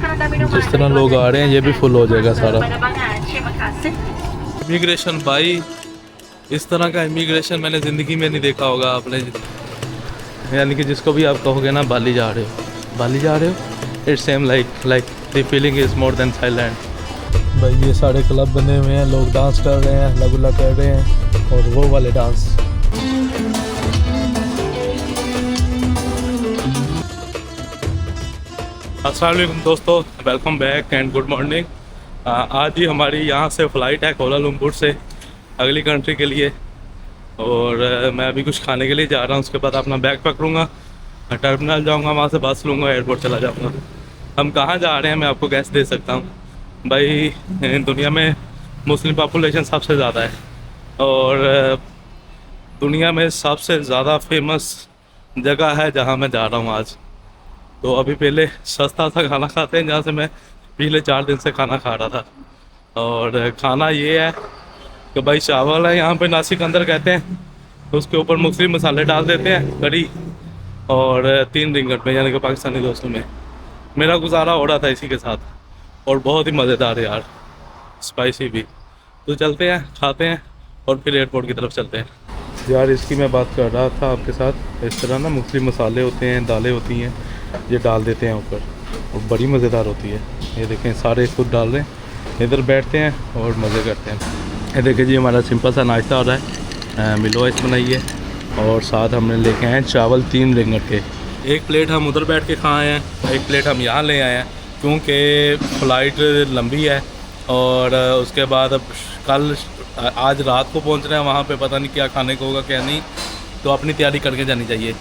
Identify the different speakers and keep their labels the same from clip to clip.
Speaker 1: जिस तरह लोग आ रहे हैं ये भी फुल हो जाएगा सारा। इमिग्रेशन भाई, इस तरह का इमिग्रेशन मैंने ज़िंदगी में नहीं देखा होगा आपने। यानी कि जिसको भी आप कहोगे ना बाली जा रहे हो, बाली जा रहे हो, it's same like the feeling is more than Thailand. भाई ये सारे क्लब बने हुए हैं, लोग डांस कर रहे हैं, हल्ला गुल्ला कर रहे हैं, और वो वाले डांस। अस्सलाम वालेकुम दोस्तों, welcome back and good morning. आज ही हमारी यहाँ से फ़्लाइट है कोलालमपुर से अगली कंट्री के लिए, और मैं अभी कुछ खाने के लिए जा रहा हूँ। उसके बाद अपना बैग पकड़ूंगा, टर्मिनल जाऊँगा, वहाँ से बस लूँगा, एयरपोर्ट चला जाऊँगा। हम कहाँ जा रहे हैं मैं आपको गैस दे सकता हूँ। भाई दुनिया में मुस्लिम पॉपुलेशन सबसे ज़्यादा है, और दुनिया में सबसे ज़्यादा फेमस जगह है जहाँ मैं जा रहा हूँ आज। तो अभी पहले सस्ता सा खाना खाते हैं, जहाँ से मैं पिछले 4 दिन से खाना खा रहा था। और खाना ये है कि भाई चावल है, यहाँ पे नासिक अंदर कहते हैं, तो उसके ऊपर मुख्तलिफ मसाले डाल देते हैं, करी, और 3 रिंगट में, यानी कि पाकिस्तानी दोस्तों में मेरा गुजारा हो रहा था इसी के साथ। और बहुत ही मज़ेदार यार, स्पाइसी भी। तो चलते हैं, खाते हैं, और फिर एयरपोर्ट की तरफ चलते हैं। यार इसकी मैं बात कर रहा था आपके साथ। इस तरह ना मुख्तलिफ मसाले होते हैं, दालें होती हैं, ये डाल देते हैं ऊपर, और बड़ी मज़ेदार होती है। ये देखें सारे खुद डाल रहे हैं, इधर बैठते हैं और मज़े करते हैं। ये देखिए जी, हमारा सिंपल सा नाश्ता हो रहा है, मिलो आइस बनाई है, और साथ हमने लेके आए हैं चावल 3 रिंगट के। एक प्लेट हम उधर बैठ के खाए हैं, एक प्लेट हम यहाँ ले आए हैं, क्योंकि फ़्लाइट लंबी है, और उसके बाद अब कल आज रात को पहुँच रहे हैं वहाँ पे, पता नहीं क्या खाने को होगा क्या नहीं, तो अपनी तैयारी करके जानी चाहिए।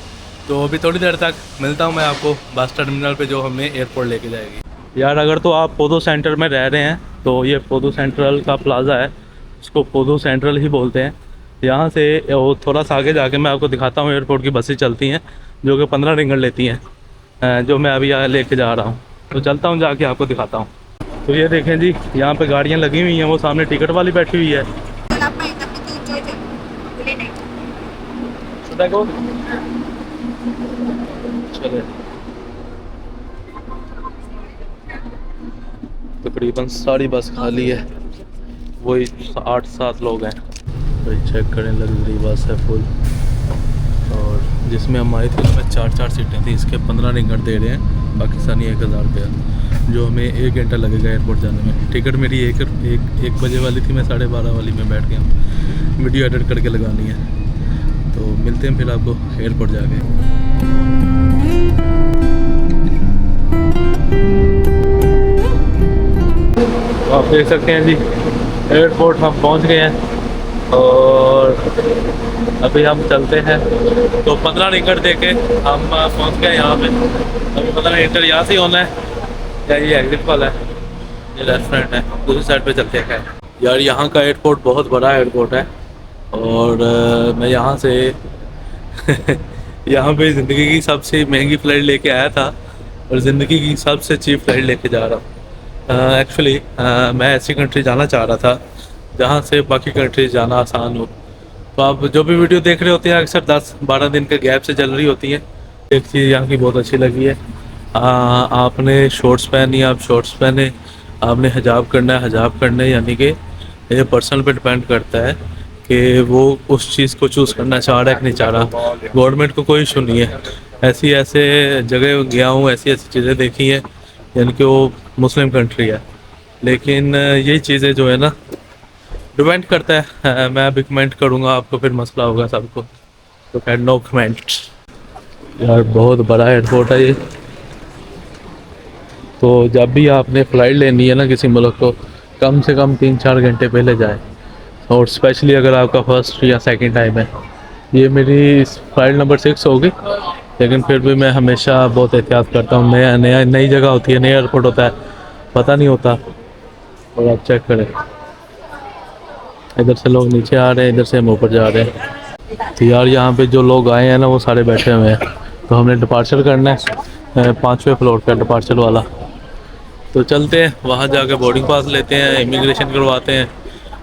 Speaker 1: तो अभी थोड़ी देर तक मिलता हूँ मैं आपको बस टर्मिनल पे, जो हमें एयरपोर्ट लेके जाएगी। यार अगर तो आप पोदो सेंटर में रह रहे हैं तो ये पोदो सेंट्रल का प्लाज़ा है, इसको पोदो सेंट्रल ही बोलते हैं। यहाँ से थोड़ा सा आगे जाके मैं आपको दिखाता हूँ, एयरपोर्ट की बसें चलती हैं जो कि 15 रिंगट लेती हैं, जो मैं अभी यहाँ लेके जा रहा हूँ। तो चलता हूँ, जाके आपको दिखाता हूँ। तो ये देखें जी, यहाँ पे गाड़ियाँ लगी हुई हैं, वो सामने टिकट वाली बैठी हुई है। चले तकरीबन सारी बस खाली है, वही 8-7 लोग हैं। भाई चेक करें, लग्जरी बस है फुल, और जिसमें हम आए थे उसमें 4-4 सीटें थी। इसके 15 रिंगट दे रहे हैं पाकिस्तानी, 1000 रुपया, जो हमें 1 घंटा लगेगा एयरपोर्ट जाने में। टिकट मेरी एक बजे वाली थी, मैं 12:30 वाली में बैठ गया हूँ, वीडियो एडिट करके लगानी है। तो मिलते हैं फिर आपको एयरपोर्ट जाके। तो आप देख सकते हैं जी, एयरपोर्ट हम पहुंच गए हैं, और अभी हम चलते हैं। तो 15 रिंगट दे के हम पहुंच गए यहाँ पे। अभी 15 एंटर यहाँ से होना है, या ये एग्जिट वाला है, ये रेस्टोरेंट है, दूसरी साइड पे चलते हैं। यार यहाँ का एयरपोर्ट बहुत बड़ा एयरपोर्ट है, और मैं यहाँ से यहाँ पे ज़िंदगी की सबसे महंगी फ़्लाइट लेके आया था, और ज़िंदगी की सबसे चीप फ़्लाइट लेके जा रहा हूँ। एक्चुअली मैं ऐसी कंट्री जाना चाह रहा था जहाँ से बाकी कंट्रीज जाना आसान हो। तो आप जो भी वीडियो देख रहे होते हैं अक्सर 10-12 दिन के गैप से चल रही होती है। एक चीज़ यहाँ की बहुत अच्छी लगी है, आपने शॉर्ट्स पहनी, आप शॉर्ट्स पहने, आपने हिजाब करना है, हिजाब करना है, यानी कि ये पर्सनल पे डिपेंड करता है कि वो उस चीज़ को चूज़ करना चाह रहा है कि नहीं चाह रहा। गवर्नमेंट को कोई इशू नहीं है। ऐसे जगह गया हूँ, ऐसी चीज़ें देखी हैं, यानी कि वो मुस्लिम कंट्री है, लेकिन यही चीज़ें जो है ना डिपेंड करता है। मैं अभी कमेंट करूँगा आपको, फिर मसला होगा सबको, तो खैर नो कमेंट। यार बहुत बड़ा एयरपोर्ट है ये। तो जब भी आपने फ़्लाइट लेनी है ना किसी मुल्क को, कम से कम 3-4 घंटे पहले जाए, और स्पेशली अगर आपका फर्स्ट या सेकंड टाइम है। ये मेरी फ़्लाइट नंबर 6 होगी, लेकिन फिर भी मैं हमेशा बहुत एहतियात करता हूँ। नई जगह होती है, नया एयरपोर्ट होता है, पता नहीं होता। और आप चेक करें, इधर से लोग नीचे आ रहे हैं, इधर से हम ऊपर जा रहे हैं। तो यार यहाँ पे जो लोग आए हैं ना, वो सारे बैठे हुए हैं। तो हमने डिपार्चर करना है 5वें फ्लोर का डिपार्चर वाला। तो चलते हैं, वहाँ जाके बोर्डिंग पास लेते हैं, इमिग्रेशन करवाते हैं,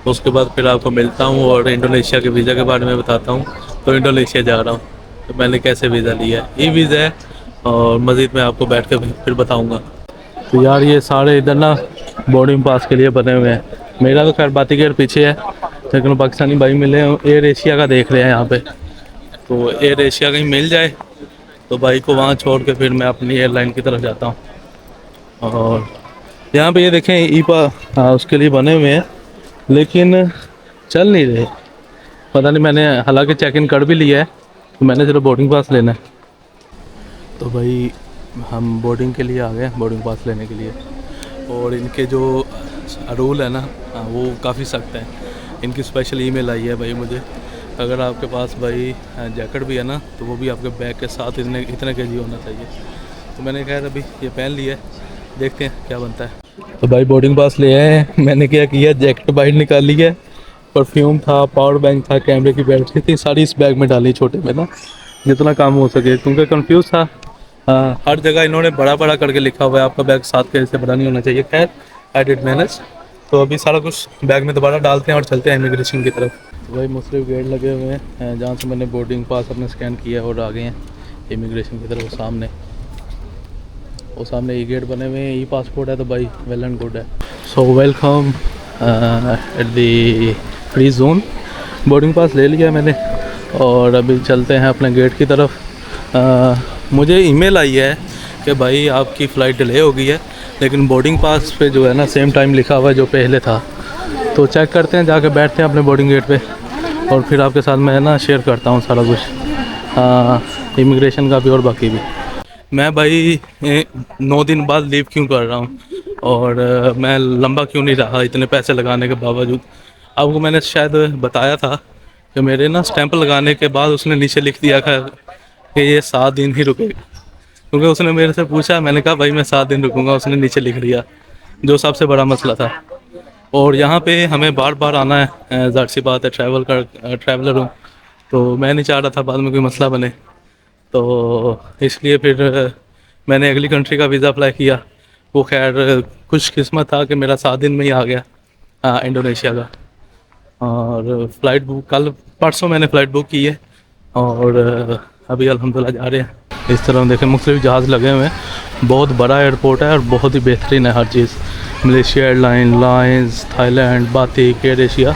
Speaker 1: उसके बाद फिर आपको मिलता हूँ, और इंडोनेशिया के वीज़ा के बारे में बताता हूँ। तो इंडोनेशिया जा रहा हूँ, तो मैंने कैसे वीज़ा लिया है, ई वीज़ा है, और मज़ीद मैं आपको बैठ कर फिर बताऊँगा। तो यार ये सारे इधर ना बोर्डिंग पास के लिए बने हुए हैं। मेरा तो खैर बातीगेट पीछे है, लेकिन पाकिस्तानी भाई मिले हैं, एयर एशिया का देख रहे हैं यहाँ पे। तो एयर एशिया कहीं मिल जाए तो भाई को वहाँ छोड़ के फिर मैं अपनी एयरलाइन की तरफ जाता हूँ। और यहाँ पे ये देखें ई पा, हाँ उसके लिए बने हुए हैं, लेकिन चल नहीं रहे, पता नहीं। मैंने हालांकि चेक इन कर भी लिया है, तो मैंने सिर्फ बोर्डिंग पास लेना है। तो भाई हम बोर्डिंग के लिए आ गए, बोर्डिंग पास लेने के लिए। और इनके जो रूल है ना, वो काफ़ी सख्त है। इनकी स्पेशल ईमेल आई है भाई मुझे, अगर आपके पास भाई जैकेट भी है ना, तो वो भी आपके बैग के साथ इतने केजी होना चाहिए। तो मैंने खैर अभी ये पहन लिया है, देखते हैं क्या बनता है। तो भाई बोर्डिंग पास ले आए हैं। मैंने क्या किया, जैकेट बाहर निकाल ली है, परफ्यूम था, पावर बैंक था, कैमरे की बैटरी थी, सारी इस बैग में डाली छोटे में ना, जितना काम हो सके, क्योंकि कंफ्यूज था। हर जगह इन्होंने बड़ा बड़ा करके लिखा हुआ है, आपका बैग 7 केजी से बड़ा नहीं होना चाहिए। खैर आई डिड मैनेज। तो अभी सारा कुछ बैग में दोबारा डालते हैं और चलते हैं इमिग्रेशन की तरफ। तो भाई मुख्तलिफ गेट लगे हुए हैं जहाँ से मैंने बोर्डिंग पास अपने स्कैन किया और आ गए हैं इमिग्रेशन की तरफ। वो सामने ई गेट बने हुए हैं, ई पासपोर्ट है तो भाई वेल एंड गुड है। So welcome at the free zone. Boarding pass ले लिया मैंने और अभी चलते हैं अपने गेट की तरफ। मुझे ईमेल आई है कि भाई आपकी फ़्लाइट डिले हो गई है, लेकिन बोर्डिंग पास पे जो है ना सेम टाइम लिखा हुआ है जो पहले था। तो चेक करते हैं, जाके बैठते हैं अपने बोर्डिंग गेट पे और फिर आपके साथ मैं ना शेयर करता हूँ सारा कुछ, इमिग्रेशन का भी और बाकी भी। मैं भाई 9 दिन बाद लीव क्यों कर रहा हूँ और मैं लंबा क्यों नहीं रहा इतने पैसे लगाने के बावजूद। आपको मैंने शायद बताया था कि मेरे ना स्टैंप लगाने के बाद उसने नीचे लिख दिया था कि ये 7 दिन ही रुकेगा, क्योंकि उसने मेरे से पूछा, मैंने कहा भाई मैं 7 दिन रुकूंगा, उसने नीचे लिख दिया, जो सबसे बड़ा मसला था। और यहाँ पे हमें बार बार आना है, ज़ाहिर सी बात है, ट्रैवलर हूँ, तो मैं नहीं चाह रहा था बाद में कोई मसला बने। तो इसलिए फिर मैंने अगली कंट्री का वीज़ा अप्लाई किया। वो खैर खुशकिस्मत था कि मेरा 7 दिन में ही आ गया, इंडोनेशिया का। और फ़्लाइट बुक कल परसों मैंने फ़्लाइट बुक की है और अभी अल्हम्दुलिल्लाह जा रहे हैं। इस तरह देखें मुख्तलिफ जहाज़ लगे हुए हैं, बहुत बड़ा एयरपोर्ट है और बहुत ही बेहतरीन है हर चीज़। Malaysia airline, lions, Thailand, Batik, Air Asia.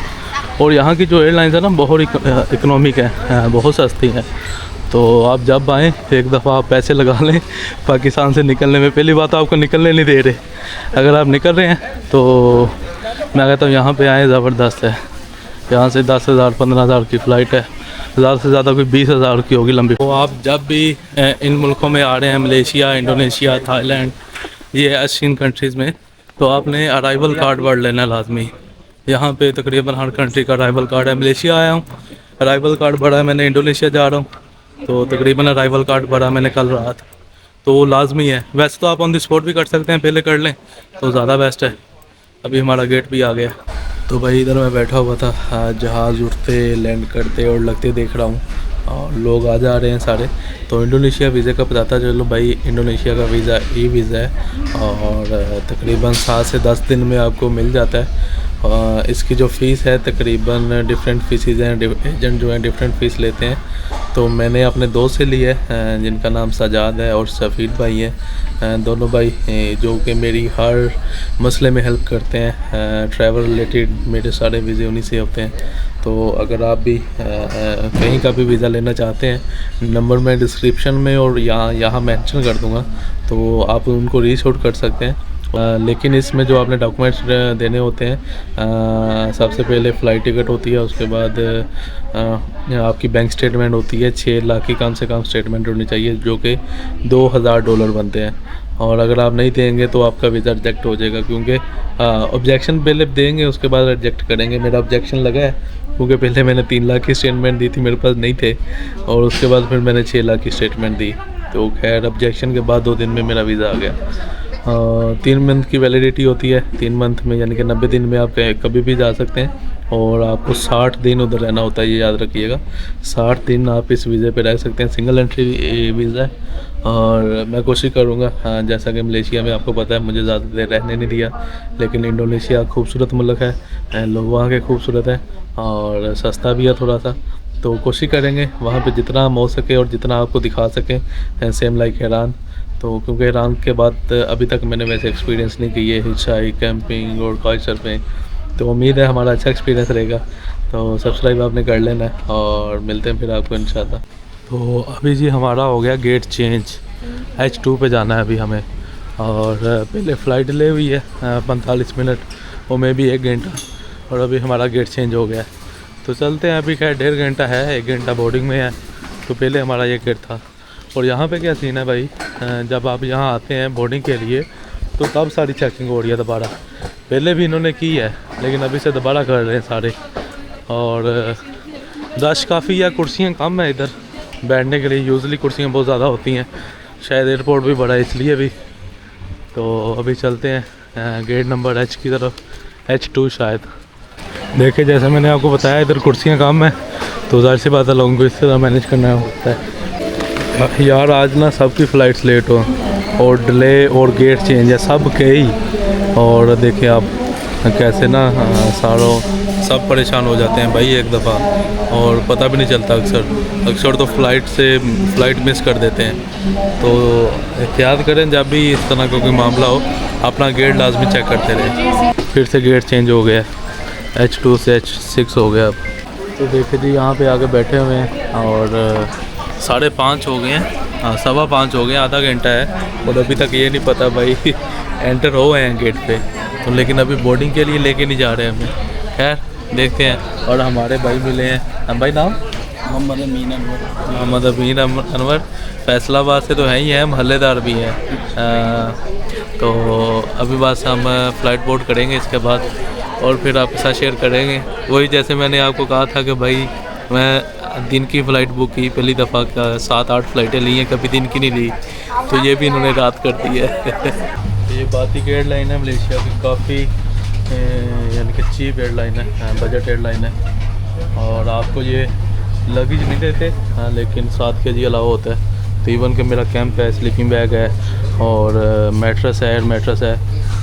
Speaker 1: और यहाँ की जो एयरलाइंस है ना बहुत इकोनॉमिक है, बहुत सस्ती है। तो आप जब आएँ एक दफ़ा आप पैसे लगा लें पाकिस्तान से निकलने में। पहली बात तो आपको निकलने नहीं दे रहे, अगर आप निकल रहे हैं तो मैं कहता हूँ यहाँ पे आएँ, ज़बरदस्त है। यहाँ से 10,000 15,000 की फ़्लाइट है, ज़्यादा से ज़्यादा कोई 20,000 की होगी लंबी। तो आप जब भी इन मुल्कों में आ रहे हैं, मलेशिया, इंडोनेशिया, थाईलैंड, ये एशियन कंट्रीज़ में, तो आपने अराइवल कार्ड वर्ड लेना लाजमी। यहाँ पे तकरीबन हर कंट्री का अराइवल कार्ड है। मलेशिया आया हूँ, अराइवल कार्ड भरा है मैंने। इंडोनेशिया जा रहा हूँ तो तकरीबन अराइवल कार्ड भरा मैंने कल रात। तो वो लाजमी है। वैसे तो आप ऑन द स्पॉट भी कर सकते हैं, पहले कर लें तो ज़्यादा बेस्ट है। अभी हमारा गेट भी आ गया। तो भाई इधर मैं बैठा हुआ था, जहाज़ उठते लैंड करते और लगते देख रहा हूँ और लोग आ जा रहे हैं सारे। तो इंडोनेशिया वीज़े का पता था, चलो भाई इंडोनेशिया का वीज़ा ई वीज़ा है और तकरीबन 7 से 10 दिन में आपको मिल जाता है। इसकी जो फ़ीस है तकरीबन डिफरेंट फ़ीसेस हैं, एजेंट जो हैं डिफरेंट फ़ीस लेते हैं। तो मैंने अपने दोस्त से ली है जिनका नाम सजाद है और सफ़ीद भाई हैं, दोनों भाई जो कि मेरी हर मसले में हेल्प करते हैं। ट्रैवल रिलेटेड मेरे सारे वीज़े उन्हीं से होते हैं। तो अगर आप भी कहीं का भी वीज़ा लेना चाहते हैं, नंबर मैं डिस्क्रिप्शन में और यहाँ मेंशन कर दूँगा, तो आप उनको रीच आउट कर सकते हैं। लेकिन इसमें जो आपने डॉक्यूमेंट्स देने होते हैं, सबसे पहले फ़्लाइट टिकट होती है, उसके बाद आपकी बैंक स्टेटमेंट होती है। 6 लाख की कम से कम स्टेटमेंट होनी चाहिए, जो कि $2,000 बनते हैं। और अगर आप नहीं देंगे तो आपका वीज़ा रिजेक्ट हो जाएगा, क्योंकि ऑब्जेक्शन पहले देंगे उसके बाद रिजेक्ट करेंगे। मेरा ऑब्जेक्शन लगा है क्योंकि पहले मैंने 3 लाख की स्टेटमेंट दी थी, मेरे पास नहीं थे, और उसके बाद फिर मैंने 6 लाख की स्टेटमेंट दी। तो खैर ऑब्जेक्शन के बाद 2 दिन में मेरा वीज़ा आ गया। 3 मंथ की वैलिडिटी होती है, 3 मंथ में, यानी कि 90 दिन में आप कभी भी जा सकते हैं। और आपको 60 दिन उधर रहना होता है, ये याद रखिएगा। 60 दिन आप इस वीज़े पे रह सकते हैं। सिंगल एंट्री वीज़ा है और मैं कोशिश करूँगा, जैसा कि मलेशिया में आपको पता है मुझे ज़्यादा देर रहने नहीं दिया, लेकिन इंडोनेशिया खूबसूरत मुल्क है, लोग वहाँ के खूबसूरत हैं और सस्ता भी है थोड़ा सा। तो कोशिश करेंगे वहाँ पे जितना हम हो सके और जितना आपको दिखा सकें, सेम लाइक ईरान। तो क्योंकि ईरान के बाद अभी तक मैंने वैसे एक्सपीरियंस नहीं की है हिचाई कैंपिंग और काउच सर्फिंग, तो उम्मीद है हमारा अच्छा एक्सपीरियंस रहेगा। तो सब्सक्राइब आपने कर लेना है और मिलते हैं फिर आपको इंशाल्लाह। तो अभी जी हमारा हो गया गेट चेंज, H2 पे जाना है अभी हमें, और पहले फ़्लाइट डिले हुई है 45 मिनट और मे भी 1 घंटा, और अभी हमारा गेट चेंज हो गया है। तो चलते हैं, अभी खैर 1.5 घंटा है, 1 घंटा बोर्डिंग में है। तो पहले हमारा ये गेट था। और यहाँ पे क्या सीन है भाई, जब आप यहाँ आते हैं बोर्डिंग के लिए तो तब सारी चेकिंग हो रही है दोबारा। पहले भी इन्होंने की है लेकिन अभी से दोबारा कर रहे हैं सारे। और रश काफ़ी है, कुर्सियाँ कम है इधर बैठने के लिए, यूजुअली कुर्सियाँ बहुत ज़्यादा होती हैं, शायद एयरपोर्ट भी बड़ा है इसलिए भी। तो अभी चलते हैं गेट नंबर H की तरफ, H2 शायद। देखिए जैसे मैंने आपको बताया इधर कुर्सियाँ कम है, तो ज़ाहिर सी बात है लोगों को इस तरह मैनेज करना होता है। यार आज ना सबकी फ़्लाइट्स लेट हो और डिले और गेट चेंज है सब के ही। और देखिए आप कैसे ना सारों सब परेशान हो जाते हैं भाई एक दफ़ा, और पता भी नहीं चलता अक्सर तो फ़्लाइट मिस कर देते हैं। तो एहतियात करें जब भी इस तरह का कोई मामला हो, अपना गेट लाजमी चेक करते रहें। फिर से गेट चेंज हो गया, H2 से H6 हो गया अब। तो देखिए जी यहाँ पे आके बैठे हुए हैं और 5:30 हो गए हैं, 5:15 हो गए, आधा घंटा है और अभी तक ये नहीं पता भाई एंटर हो गए हैं गेट पे। तो लेकिन अभी बोर्डिंग के लिए लेके नहीं जा रहे हमें, खैर देखते हैं। और हमारे भाई मिले हैं, हम भाई नाम मोहम्मद अमीन अनवर, फैसलाबाद से तो है ही हैं, महल्लेदार भी हैं। तो अभी बस हम फ़्लाइट बोर्ड करेंगे इसके बाद और फिर आपके साथ शेयर करेंगे। वही जैसे मैंने आपको कहा था कि भाई मैं दिन की फ़्लाइट बुक की पहली दफ़ा, का 7-8 फ़्लाइटें ली हैं, कभी दिन की नहीं ली, तो ये भी इन्होंने रात कर दी है। ये बातिक एयरलाइन है मलेशिया की, काफ़ी यानी कि चीप एयरलाइन है, बजट एयरलाइन है। और आपको ये लगेज नहीं देते, हाँ, लेकिन 7 kg अलाउ होता है। तो इवन कि मेरा कैंप है, स्लीपिंग बैग है और मैट्रेस है, एयर मैट्रेस है,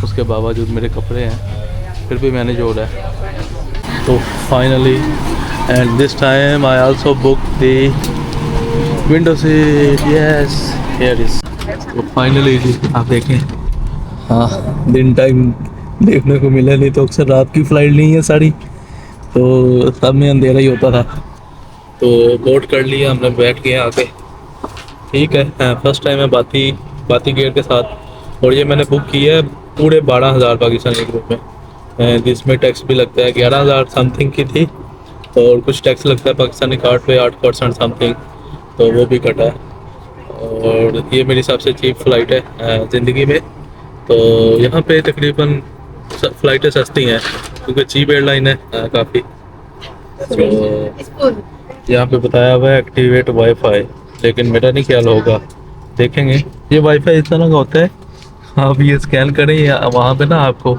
Speaker 1: उसके बावजूद मेरे कपड़े हैं, फिर भी मैनेज हो रहा है। तो finally and this time I also book the window seat, yes here is. तो फाइनली जी आप देखें, हाँ दिन टाइम देखने को मिला, नहीं तो अक्सर रात की फ़्लाइट नहीं है सारी, तो सब में अंधेरा ही होता था। तो बोर्ड कर लिया हमने, बैठ गए आके, ठीक है। फर्स्ट टाइम है बाती गेयर के साथ, और ये मैंने बुक की है पूरे 12,000 पाकिस्तानी ग्रुप में, जिसमें टैक्स भी लगता है। 11,000 समथिंग की थी और कुछ टैक्स लगता है पाकिस्तानी कार्ड पे 8% समथिंग, तो वो भी कटा है। और ये मेरी सबसे चीप फ़्लाइट है ज़िंदगी में। तो यहाँ पे तकरीबन फ़्लाइटें सस्ती हैं क्योंकि चीप एयरलाइन है काफ़ी। तो यहाँ पे बताया हुआ है एक्टिवेट वाईफाई, लेकिन मेरा नहीं ख्याल होगा, देखेंगे। ये वाईफाई इस तरह का होता है, आप ये स्कैन करें या वहाँ पे ना आपको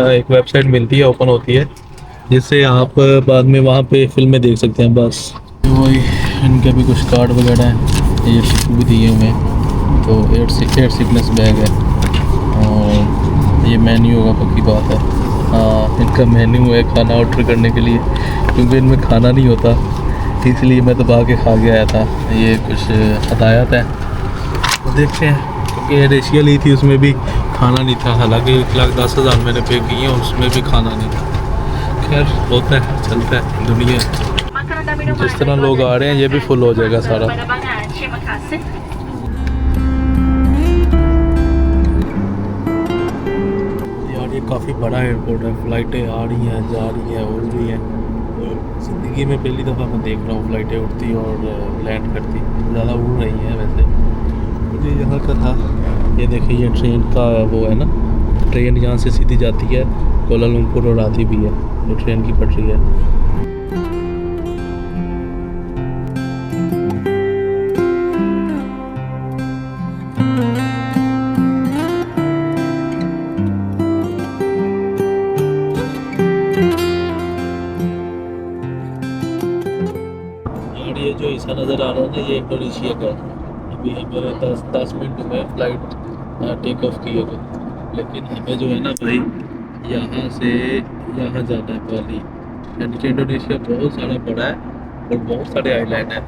Speaker 1: एक वेबसाइट मिलती है, ओपन होती है, जिससे आप बाद में वहाँ पे फिल्में देख सकते हैं। बस वही इनके भी कुछ कार्ड वगैरह हैं, ये टिश्यू भी दिए हुए हैं। तो एयर सिकनेस बैग है और ये मेन्यू होगा, पक्की बात है। हाँ इनका मेन्यू है खाना ऑर्डर करने के लिए, क्योंकि इनमें खाना नहीं होता इसलिए मैं दबा के खा के आया था। ये कुछ हदायत है, तो देखते हैं। क्योंकि एयर एशिया ली थी उसमें भी खाना नहीं था, हालांकि 1,10,000 मैंने पे किए हैं, उसमें भी खाना नहीं था। खैर होता है, चलता है दुनिया, जिस तरह लोग आ रहे हैं ये भी फुल हो जाएगा सारा। यार ये काफ़ी बड़ा एयरपोर्ट है, फ़्लाइटें आ रही हैं, जा रही हैं, उड़ रही हैं। ज़िंदगी में पहली दफ़ा मैं देख रहा हूँ फ़्लाइटें उड़ती और लैंड करती, ज़्यादा उड़ रही हैं वैसे। मुझे यहाँ का था, ये देखिए ये ट्रेन का वो है ना, ट्रेन यहाँ से सीधी जाती है कोलालमपुर और आती भी है, ये ट्रेन की पटरी है। और ये जो हिस्सा नज़र आ रहा है ना, ये इंडोनेशिया का है। अभी हमें 10 मिनट में फ़्लाइट टेक ऑफ की होगी, लेकिन हमें जो है ना भाई यहाँ से यहाँ जाना है बाली, यानी कि इंडोनेशिया बहुत सारा बड़ा है और बहुत सारे आइलैंड हैं।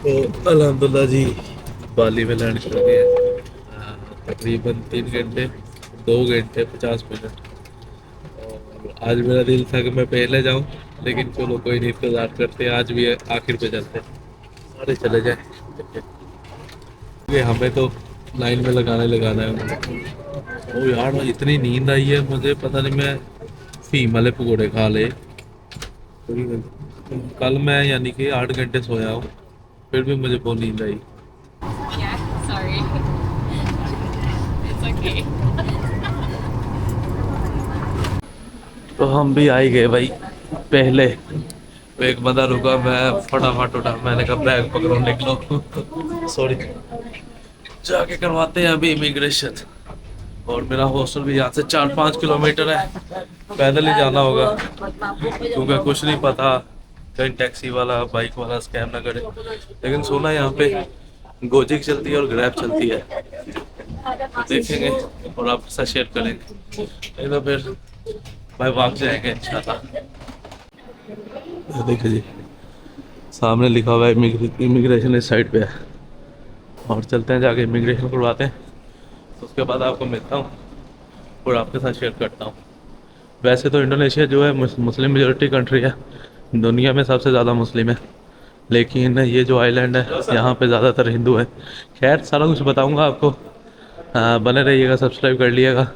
Speaker 1: तो अल्हम्दुलिल्लाह जी बाली में लैंड कर गए हैं। तकरीबन 3 घंटे 2 घंटे 50 मिनट। और आज मेरा दिल था कि मैं पहले जाऊं, लेकिन चलो कोई नहीं, इंतजार करते हैं, आज भी आखिर पे चलते हैं, सारे चले जाए। ये हमें तो लाइन में लगाना है। ओ यार इतनी नींद आई है मुझे, पता नहीं मैं फीम वाले पकौड़े खा ले। कल मैं यानी कि 8 घंटे सोया हूँ, फिर भी मुझे बहुत नींद आई।
Speaker 2: Yeah, sorry. It's okay.
Speaker 1: तो हम भी आई गए भाई पहले। तो एक बंदा रुका, मैं फटाफट उठा, मैंने कहा बैग पकड़ो निकलो। सॉरी, जाके करवाते हैं अभी इमिग्रेशन। और मेरा हॉस्टल भी यहाँ से 4-5 किलोमीटर है, पैदल ही जाना होगा क्योंकि कुछ नहीं पता कहीं टैक्सी वाला बाइक वाला स्कैम ना करे। लेकिन सुना यहाँ पे गोजिक चलती है और ग्रैब चलती है, देखेंगे और आपके साथ शेयर करेंगे, नहीं तो फिर भाई भाग जाएंगे इंशाल्लाह। देखिए जी सामने लिखा हुआ है इमिग्रेशन इस साइड पे है, और चलते हैं जाके इमिग्रेशन करवाते हैं। तो उसके बाद आपको मिलता हूँ और आपके साथ शेयर करता हूँ। वैसे तो इंडोनेशिया जो है मुस्लिम मेजोरिटी कंट्री है, दुनिया में सबसे ज़्यादा मुस्लिम है, लेकिन ये जो आइलैंड है यहाँ पे ज़्यादातर हिंदू है। खैर सारा कुछ बताऊँगा आपको, बने रहिएगा, सब्सक्राइब कर लिएगा,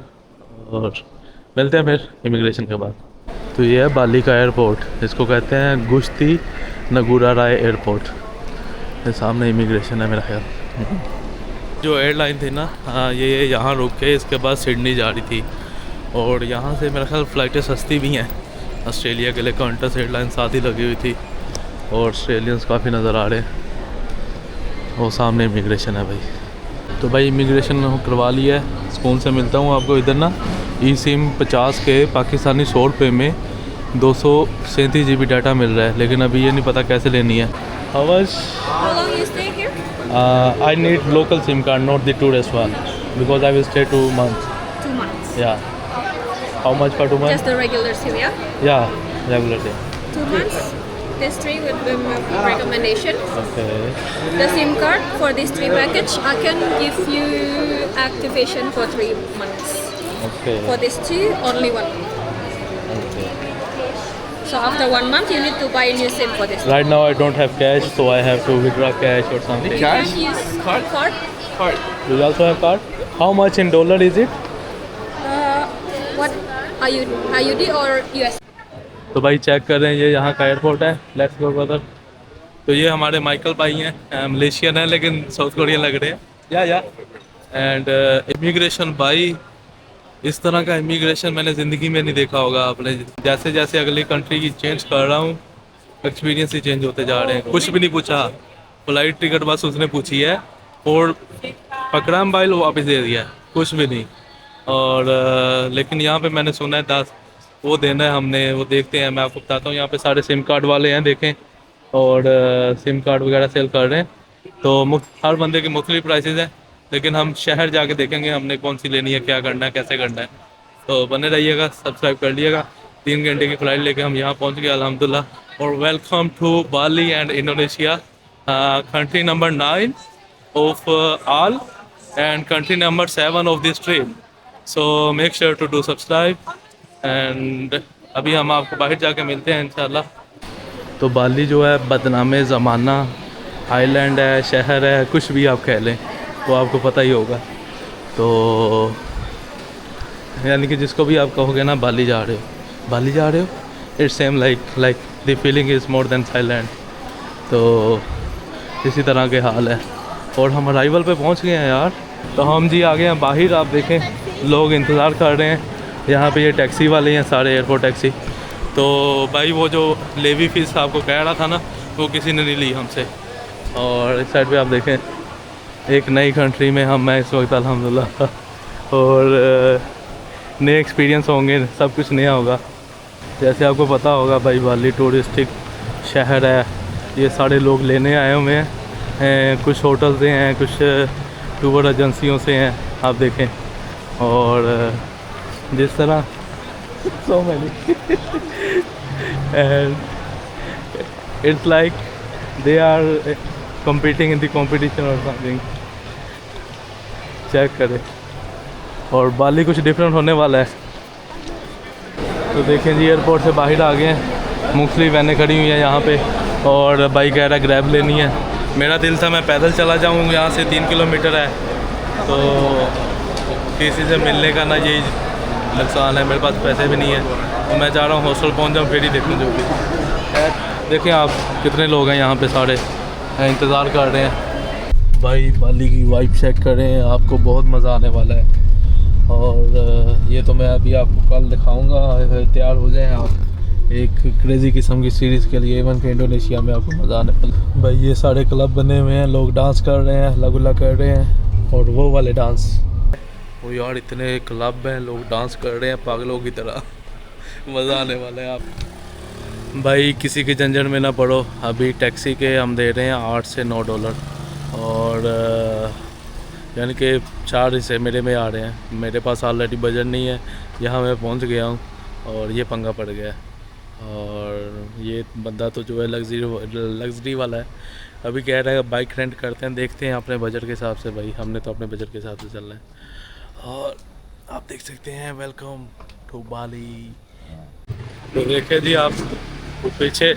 Speaker 1: और मिलते हैं फिर इमिग्रेशन के बाद। तो ये है बाली का एयरपोर्ट, इसको कहते हैं गुश्ती नगुरा राय एयरपोर्ट। ये सामने इमिग्रेशन है मेरा ख्याल। जो एयरलाइन थी ना, ये यहाँ रुक के इसके बाद सिडनी जा रही थी, और यहाँ से मेरा ख्याल फ़्लाइटें सस्ती भी हैं ऑस्ट्रेलिया के लिए। कॉन्टस एयरलाइन साथ ही लगी हुई थी, और ऑस्ट्रेलियंस काफ़ी नज़र आ रहे हैं। वो सामने इमिग्रेशन है भाई। तो भाई इमिग्रेशन करवा लिया है, सुकून से मिलता हूँ आपको इधर ना। ई सिम 50 के पाकिस्तानी 100 रुपये में 237 GB डाटा मिल रहा है, लेकिन अभी ये नहीं पता कैसे लेनी है।
Speaker 2: How long you stay here?
Speaker 1: I need local SIM card, not the tourist one, because I will stay 2 months.
Speaker 2: 2 months.
Speaker 1: Yeah. How much for 2 months?
Speaker 2: Just the regular SIM, yeah?
Speaker 1: Yeah, regular day.
Speaker 2: 2 months. This tree would be my recommendation.
Speaker 1: Okay.
Speaker 2: The SIM card for this tree package, I can give you activation for 3 months.
Speaker 1: Okay.
Speaker 2: For this tree, only 1 month.
Speaker 1: Okay.
Speaker 2: So after 1 month, you need to buy a new SIM for this.
Speaker 1: Right now I don't have cash, so I have to withdraw cash or something.
Speaker 2: You can use card.
Speaker 1: Do you also have card? How much in dollar is it?
Speaker 2: What IUD or US?
Speaker 1: तो भाई check कर रहे हैं, ये यहाँ का airport है। Let's go brother. तो ये हमारे माइकल भाई हैं, मलेशियन है लेकिन साउथ कोरियन लग रहे हैं। या एंड इमिग्रेशन भाई, इस तरह का इमिग्रेशन मैंने ज़िंदगी में नहीं देखा होगा आपने। जैसे जैसे अगली कंट्री की चेंज कर रहा हूँ, एक्सपीरियंस ही चेंज होते जा रहे हैं। कुछ भी नहीं पूछा, फ्लाइट टिकट बस उसने पूछी है और पकड़ा मोबाइल वापस दे दिया, कुछ भी नहीं। और लेकिन यहाँ पे मैंने सुना है 10 वो देना है हमने, वो देखते हैं। मैं आपको बताता हूँ, यहाँ पे सारे सिम कार्ड वाले हैं देखें, और सिम कार्ड वगैरह सेल कर रहे हैं। तो हर बंदे के मुख्तलिफ प्राइसेस हैं, लेकिन हम शहर जाके देखेंगे हमने कौन सी लेनी है, क्या करना है, कैसे करना है। तो बने रहिएगा, सब्सक्राइब कर लिएगा। 3 घंटे की फ़्लाइट लेके हम यहाँ पहुँच गए अल्हम्दुलिल्लाह। और welcome to Bali and Indonesia, country number 9 of all and country number 7 of this trip. So make sure to do subscribe, एंड अभी हम आपको बाहर जाके मिलते हैं इंशाल्लाह। तो बाली जो है बदनामे ज़माना आइलैंड है, शहर है, कुछ भी आप कह लें, तो आपको पता ही होगा। तो यानी कि जिसको भी आप कहोगे ना बाली जा रहे हो, it's same like the feeling is more than Thailand. तो इसी तरह के हाल है। और हम अराइवल पे पहुंच गए हैं यार। तो हम जी आ गए हैं बाहर, आप देखें लोग इंतज़ार कर रहे हैं। यहाँ पे ये टैक्सी वाले हैं सारे, एयरपोर्ट टैक्सी। तो भाई वो जो लेवी फीस आपको कह रहा था ना, वो किसी ने नहीं ली हमसे। और इस साइड पे आप देखें, एक नई कंट्री में हम मैं इस वक्त अल्हम्दुलिल्लाह, और नए एक्सपीरियंस होंगे, सब कुछ नया होगा। जैसे आपको पता होगा भाई बाली टूरिस्टिक शहर है, ये सारे लोग लेने आए हुए हैं। कुछ होटल से हैं, कुछ टूर एजेंसियों से हैं, आप देखें। और जिस तरह so many and it's like they are competing in the competition or something. Check करें। और बाली कुछ डिफरेंट होने वाला है। तो देखें जी एयरपोर्ट से बाहर आ गए हैं, मुख्तलिफ वैनें खड़ी हुई हैं यहाँ पे और भाई कह रहा ग्रैब लेनी है। मेरा दिल था मैं पैदल चला जाऊँ, यहाँ से 3 किलोमीटर है, तो किसी से मिलने का ना यही नुकसान है, मेरे पास पैसे भी नहीं है, तो मैं चाह रहा हूँ हॉस्टल पहुँच जाऊँ फिर ही देखूँ जो भी। देखें आप कितने लोग हैं यहाँ पे, सारे इंतज़ार कर रहे हैं। भाई बाली की वाइब चेक करें, आपको बहुत मज़ा आने वाला है। और ये तो मैं अभी आपको कल दिखाऊंगा, तैयार हो जाएं आप एक क्रेज़ी किस्म की सीरीज़ के लिए। इवन के इंडोनेशिया में आपको मज़ा आने वाला। भाई ये सारे क्लब बने हुए हैं, लोग डांस कर रहे हैं, हल्ला गुल्ला कर रहे हैं, और वो वाले डांस, वो यार इतने क्लब हैं, लोग डांस कर रहे हैं पागलों की तरह। मज़ा आने वाला है आप। भाई किसी के झंझट में ना पड़ो, अभी टैक्सी के हम दे रहे हैं $8 से $9, और यानी कि 4 हिस्से मेरे में आ रहे हैं। मेरे पास ऑलरेडी बजट नहीं है, यहाँ मैं पहुँच गया हूँ और ये पंगा पड़ गया है। और ये बंदा तो जो है लग्जरी वाला है, अभी कह रहा है बाइक रेंट करते हैं, देखते हैं अपने बजट के हिसाब से। भाई हमने तो अपने बजट के हिसाब से चलना है। और आप देख सकते हैं, वेलकम टू बाली। तो देखे जी आप पीछे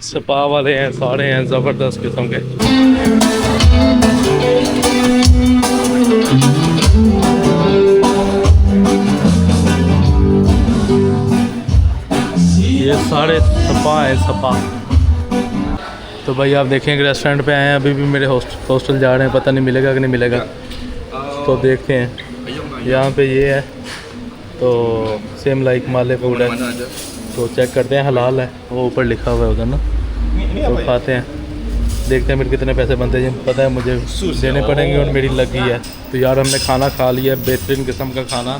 Speaker 1: स्पा वाले हैं, सारे हैं ज़बरदस्त किस्म के। ये सारे स्पा है, स्पा। तो भाई आप देखें कि रेस्टोरेंट पे आए हैं, अभी भी मेरे हॉस्टल जा रहे हैं, पता नहीं मिलेगा कि नहीं मिलेगा, तो देखते हैं। यहाँ पे ये है, तो सेम लाइक माले फूड है, तो चेक करते हैं, हलाल है, वो ऊपर लिखा हुआ है उधर ना, तो खाते हैं, देखते हैं मेरे कितने पैसे बनते हैं। पता है मुझे देने पड़ेंगे और मेरी लगी है। तो यार हमने खाना खा लिया है, बेहतरीन किस्म का खाना,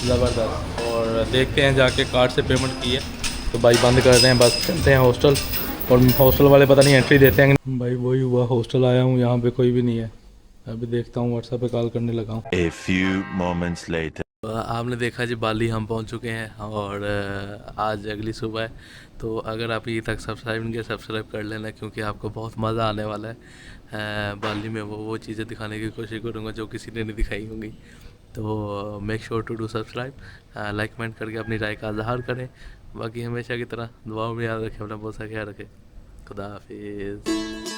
Speaker 1: ज़बरदस्त। और देखते हैं जाके कार्ड से पेमेंट की है, तो भाई बंद कर रहे हैं, बस चलते हैं हॉस्टल। और हॉस्टल वाले पता नहीं एंट्री देते हैं भाई। वही हुआ, हॉस्टल आया हूँ, यहाँ पे कोई भी नहीं है। अभी देखता हूँ, व्हाट्सएप पे कॉल करने लगा हूँ।
Speaker 3: A few moments later.
Speaker 1: आपने देखा जी बाली हम पहुंच चुके हैं, और आज अगली सुबह है। तो अगर आप ये तक सब्सक्राइब नहीं किया, सब्सक्राइब कर लेना, क्योंकि आपको बहुत मज़ा आने वाला है। बाली में वो चीज़ें दिखाने की कोशिश करूँगा जो किसी ने नहीं दिखाई होंगी। तो make sure to do subscribe, like comment करके अपनी राय का इजहार करें। बाकी हमेशा की तरह दुआओं में याद रखें, अपना बहुत सा ख्याल रखें। खुदा हाफिज़।